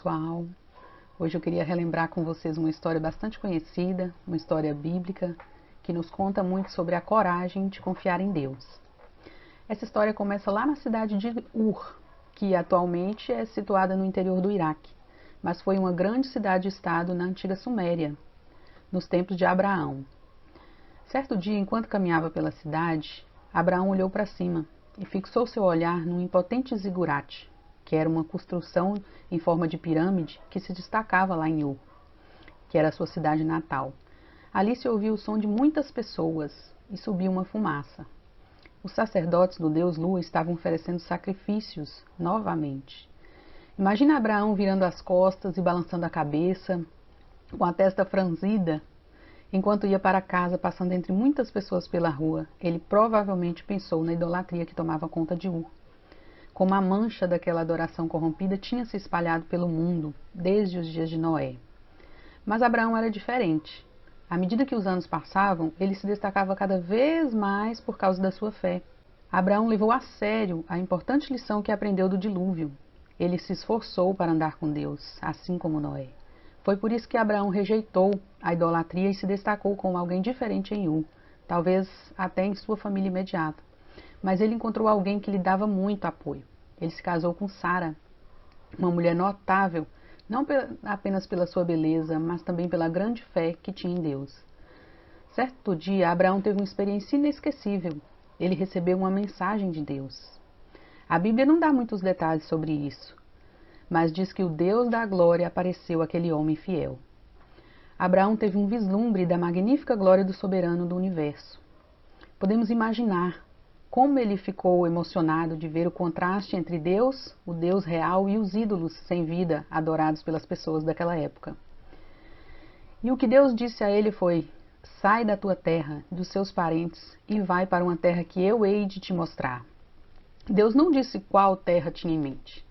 pessoal! Hoje eu queria relembrar com vocês uma história bastante conhecida, uma história bíblica, que nos conta muito sobre a coragem de confiar em Deus. Essa história começa lá na cidade de Ur, que atualmente é situada no interior do Iraque, mas foi uma grande cidade-estado na antiga Suméria, nos tempos de Abraão. Certo dia, enquanto caminhava pela cidade, Abraão olhou para cima e fixou seu olhar num impotente zigurate, que era uma construção em forma de pirâmide que se destacava lá em Ur, que era a sua cidade natal. Ali se ouvia o som de muitas pessoas e subia uma fumaça. Os sacerdotes do deus Lua estavam oferecendo sacrifícios novamente. Imagina Abraão virando as costas e balançando a cabeça, com a testa franzida, enquanto ia para casa, passando entre muitas pessoas pela rua. Ele provavelmente pensou na idolatria que tomava conta de Ur. Como a mancha daquela adoração corrompida tinha se espalhado pelo mundo desde os dias de Noé. Mas Abraão era diferente. À medida que os anos passavam, ele se destacava cada vez mais por causa da sua fé. Abraão levou a sério a importante lição que aprendeu do dilúvio. Ele se esforçou para andar com Deus, assim como Noé. Foi por isso que Abraão rejeitou a idolatria e se destacou como alguém diferente em Ur, talvez até em sua família imediata. Mas ele encontrou alguém que lhe dava muito apoio. Ele se casou com Sara, uma mulher notável, não apenas pela sua beleza, mas também pela grande fé que tinha em Deus. Certo dia, Abraão teve uma experiência inesquecível. Ele recebeu uma mensagem de Deus. A Bíblia não dá muitos detalhes sobre isso, mas diz que o Deus da glória apareceu àquele homem fiel. Abraão teve um vislumbre da magnífica glória do soberano do universo. Podemos imaginar como ele ficou emocionado de ver o contraste entre Deus, o Deus real, e os ídolos sem vida adorados pelas pessoas daquela época. E o que Deus disse a ele foi: sai da tua terra, dos seus parentes, e vai para uma terra que eu hei de te mostrar. Deus não disse qual terra tinha em mente,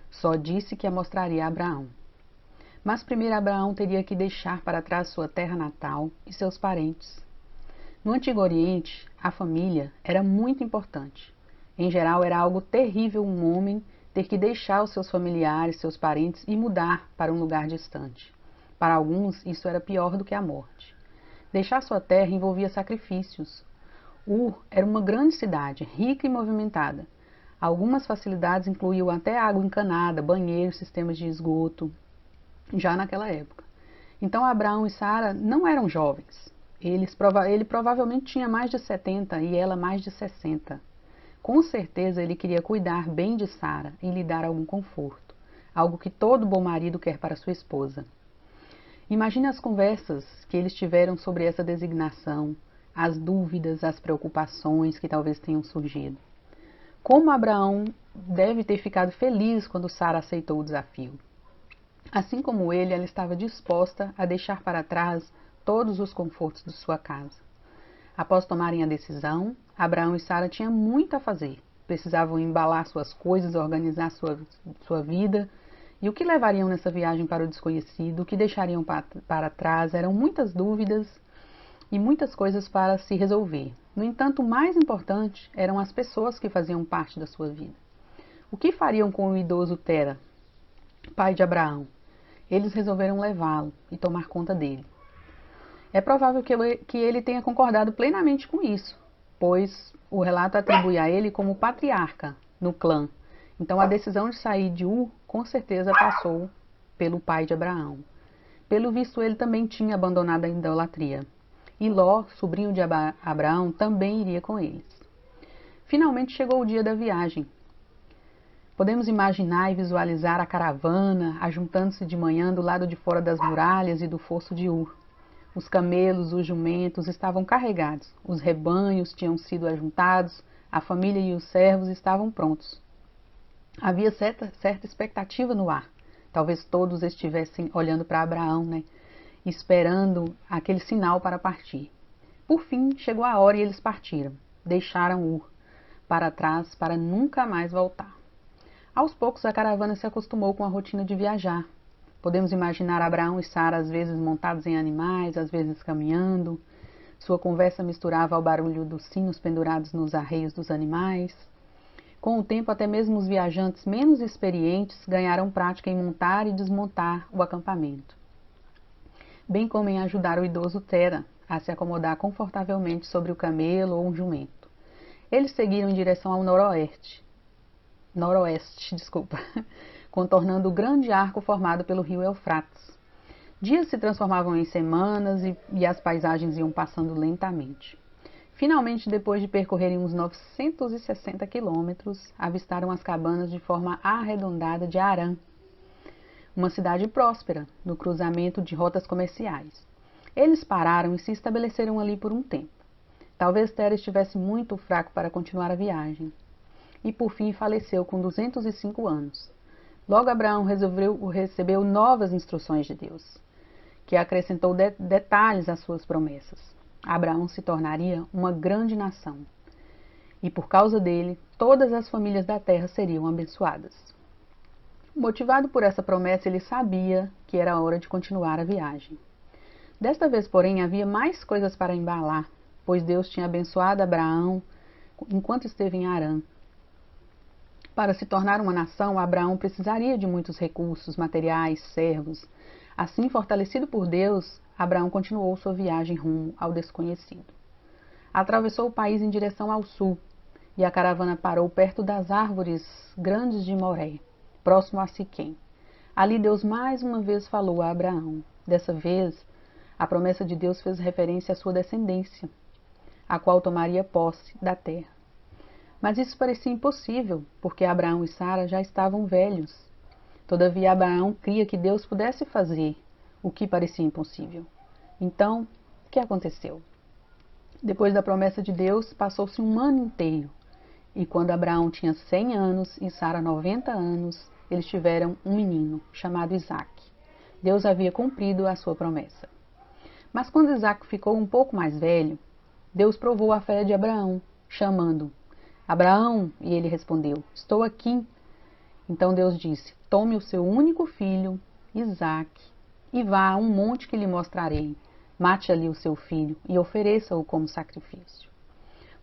só disse que a mostraria a Abraão. Mas primeiro Abraão teria que deixar para trás sua terra natal e seus parentes. No Antigo Oriente, a família era muito importante. Em geral, era algo terrível um homem ter que deixar os seus familiares, seus parentes e mudar para um lugar distante. Para alguns, isso era pior do que a morte. Deixar sua terra envolvia sacrifícios. Ur era uma grande cidade, rica e movimentada. Algumas facilidades incluíam até água encanada, banheiros, sistemas de esgoto, já naquela época. Então Abraão e Sara não eram jovens. Ele provavelmente tinha mais de 70 e ela mais de 60. Com certeza ele queria cuidar bem de Sara e lhe dar algum conforto, algo que todo bom marido quer para sua esposa. Imagine as conversas que eles tiveram sobre essa designação, as dúvidas, as preocupações que talvez tenham surgido. Como Abraão deve ter ficado feliz quando Sara aceitou o desafio. Assim como ele, ela estava disposta a deixar para trás todos os confortos de sua casa. Após tomarem a decisão, Abraão e Sara tinham muito a fazer. Precisavam embalar suas coisas, organizar sua vida. E o que levariam nessa viagem para o desconhecido, o que deixariam para trás, eram muitas dúvidas e muitas coisas para se resolver. No entanto, o mais importante eram as pessoas que faziam parte da sua vida. O que fariam com o idoso Tera, pai de Abraão? Eles resolveram levá-lo e tomar conta dele. É provável que ele tenha concordado plenamente com isso, pois o relato atribui a ele como patriarca no clã. Então a decisão de sair de Ur com certeza passou pelo pai de Abraão. Pelo visto, ele também tinha abandonado a idolatria. E Ló, sobrinho de Abraão, também iria com eles. Finalmente chegou o dia da viagem. Podemos imaginar e visualizar a caravana ajuntando-se de manhã do lado de fora das muralhas e do fosso de Ur. Os camelos, os jumentos estavam carregados, os rebanhos tinham sido ajuntados, a família e os servos estavam prontos. Havia certa expectativa no ar. Talvez todos estivessem olhando para Abraão, esperando aquele sinal para partir. Por fim, chegou a hora e eles partiram. Deixaram Ur para trás para nunca mais voltar. Aos poucos, a caravana se acostumou com a rotina de viajar. Podemos imaginar Abraão e Sara às vezes montados em animais, às vezes caminhando. Sua conversa misturava ao barulho dos sinos pendurados nos arreios dos animais. Com o tempo, até mesmo os viajantes menos experientes ganharam prática em montar e desmontar o acampamento, bem como em ajudar o idoso Tera a se acomodar confortavelmente sobre o camelo ou um jumento. Eles seguiram em direção ao noroeste, contornando o grande arco formado pelo rio Eufrates. Dias se transformavam em semanas e as paisagens iam passando lentamente. Finalmente, depois de percorrerem uns 960 quilômetros, avistaram as cabanas de forma arredondada de Harã, uma cidade próspera, no cruzamento de rotas comerciais. Eles pararam e se estabeleceram ali por um tempo. Talvez Tera estivesse muito fraco para continuar a viagem. E por fim faleceu com 205 anos. Logo Abraão recebeu novas instruções de Deus, que acrescentou detalhes às suas promessas. Abraão se tornaria uma grande nação. E por causa dele, todas as famílias da terra seriam abençoadas. Motivado por essa promessa, ele sabia que era hora de continuar a viagem. Desta vez, porém, havia mais coisas para embalar, pois Deus tinha abençoado Abraão enquanto esteve em Harã. Para se tornar uma nação, Abraão precisaria de muitos recursos, materiais, servos. Assim, fortalecido por Deus, Abraão continuou sua viagem rumo ao desconhecido. Atravessou o país em direção ao sul, e a caravana parou perto das árvores grandes de Moré, próximo a Siquém. Ali Deus mais uma vez falou a Abraão. Dessa vez, a promessa de Deus fez referência à sua descendência, a qual tomaria posse da terra. Mas isso parecia impossível, porque Abraão e Sara já estavam velhos. Todavia, Abraão cria que Deus pudesse fazer o que parecia impossível. Então, o que aconteceu? Depois da promessa de Deus, passou-se um ano inteiro. E quando Abraão tinha 100 anos e Sara 90 anos, eles tiveram um menino, chamado Isaque. Deus havia cumprido a sua promessa. Mas quando Isaque ficou um pouco mais velho, Deus provou a fé de Abraão, chamando: Abraão, e ele respondeu: estou aqui. Então Deus disse: tome o seu único filho, Isaque, e vá a um monte que lhe mostrarei. Mate ali o seu filho e ofereça-o como sacrifício.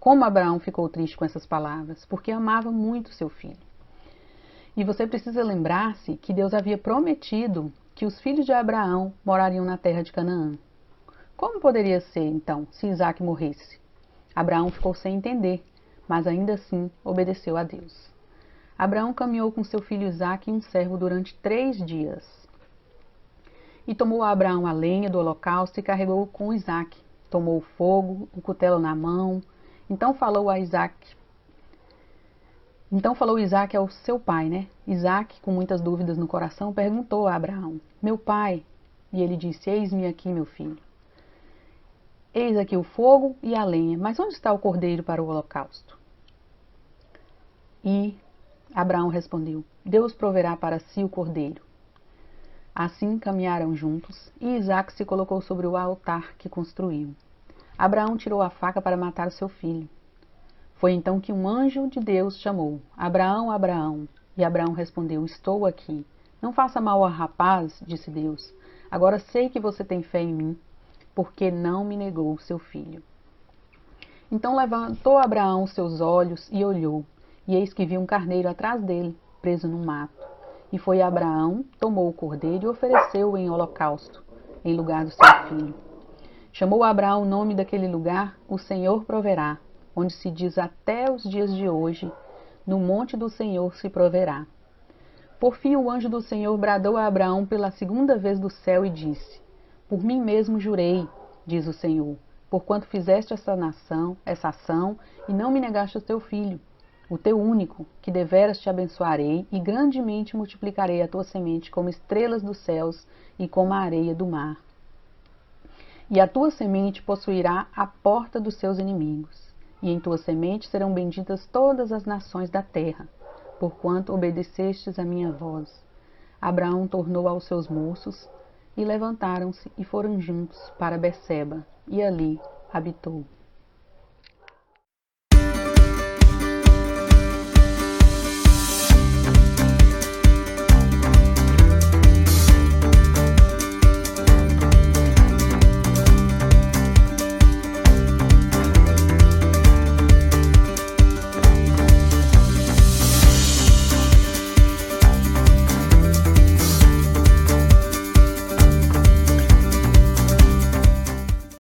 Como Abraão ficou triste com essas palavras, porque amava muito seu filho. E você precisa lembrar-se que Deus havia prometido que os filhos de Abraão morariam na terra de Canaã. Como poderia ser, então, se Isaque morresse? Abraão ficou sem entender, mas ainda assim obedeceu a Deus. Abraão caminhou com seu filho Isaque e um servo durante 3 dias. E tomou Abraão a lenha do holocausto e carregou com Isaque. Tomou o fogo, o cutelo na mão. Então falou Isaque ao seu pai, né? Isaque, com muitas dúvidas no coração, perguntou a Abraão: meu pai? E ele disse: eis-me aqui, meu filho. Eis aqui o fogo e a lenha, mas onde está o cordeiro para o holocausto? E Abraão respondeu: Deus proverá para si o cordeiro. Assim caminharam juntos, e Isaque se colocou sobre o altar que construiu. Abraão tirou a faca para matar o seu filho. Foi então que um anjo de Deus chamou: Abraão, Abraão. E Abraão respondeu: estou aqui. Não faça mal ao rapaz, disse Deus. Agora sei que você tem fé em mim, porque não me negou seu filho. Então levantou Abraão os seus olhos e olhou, e eis que viu um carneiro atrás dele, preso no mato. E foi Abraão, tomou o cordeiro e ofereceu-o em holocausto, em lugar do seu filho. Chamou Abraão o nome daquele lugar: o Senhor proverá, onde se diz até os dias de hoje: no monte do Senhor se proverá. Por fim o anjo do Senhor bradou a Abraão pela 2ª vez do céu e disse: por mim mesmo jurei, diz o Senhor, porquanto fizeste essa ação, e não me negaste o teu filho, o teu único, que deveras te abençoarei, e grandemente multiplicarei a tua semente como estrelas dos céus e como a areia do mar. E a tua semente possuirá a porta dos seus inimigos, e em tua semente serão benditas todas as nações da terra, porquanto obedecestes a minha voz. Abraão tornou aos seus moços, e levantaram-se e foram juntos para Berseba, e ali habitou.